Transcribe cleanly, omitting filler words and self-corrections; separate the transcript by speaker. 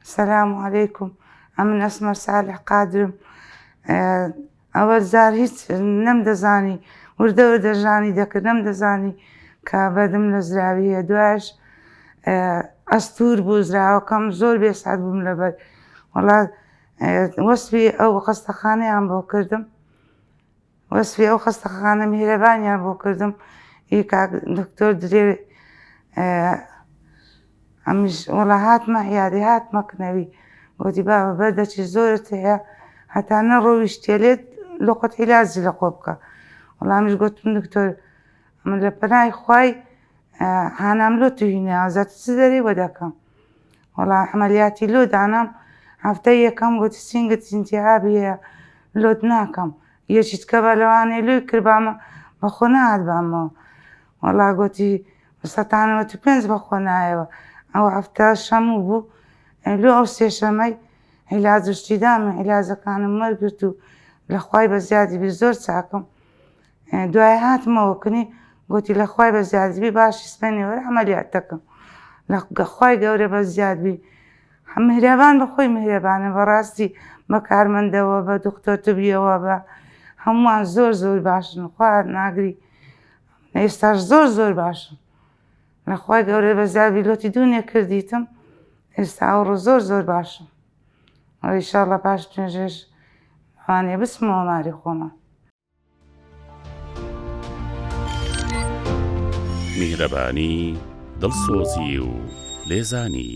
Speaker 1: السلام عليكم. من ئەسمە ساڵح قادرم. ئەوە زار هیچ نەمدەزانی وردە وردەژانی دەکرد نەمدەزانی کە بەدم لە زراوی هەیە. دوایش ئەستور بوو زراوەکەم زۆر بێسعەد بووم لەبەر وەڵا وەسفی ئەو خەستەخانەیان بۆ کردم، وەسفی ئەو خەستەخانە میهرەبانیان بۆ کردم. هی کاک دکتۆر درێ ئەمیش وەڵا هاتمە عیادی هاتمە کنەوی، گوتی بابە بەردەچی زۆرت هەیە هەتا نەڕۆیشتیە لێت لۆقەت عیلاجی لە خۆ بکە. وەڵا منیش گوتم دکتۆر من لە پەنای خوای هانام لۆ توهینە ئازات چ دەرێوە دەکەم. وەڵا عەمەلیاتی لۆ دانام هەفتەی یەکەم گوتی سینگت ئیلتیهابی هەیە لۆت ناکەم. یەکیت کە بە لەوانەیە لۆی کرد بامە بەخۆ نەهات بامەوە. وەڵا گوتی ١٩٥ بەخۆ نایەوە. ئەو هەفتە شەموو بوو لۆ ئەو سێ شەمەی عیلاج شتی دامە عیلاجەکانم وەرگرت و لە خوای بەزیادیبی زۆر چاکم. دوای هاتمەوە کنی گوتی لە خوای بەزیادیبی باشی سبەینێ وەرە عەمەلیات دەکەم. لە خوای گەورە بەزیادبی میهرەبان بە خۆی میهرەبانە بەڕاستی بە کارمەندەوە بە دکتۆر تبیەوە بە هەمووان زۆر زۆر باشن خوا ناگری ئێستاش زۆر زۆر باشن. لە خوای گەورە بەزیادبی لۆتی دوونێ کردیتم ئێستا ئەوڕۆ زۆر زۆر باشم. ئیشەڵڵا پاش توێژێش ئەوانێ بچمەوە ماری خۆمان.
Speaker 2: میهرەبانی دڵسۆزی و لێزانی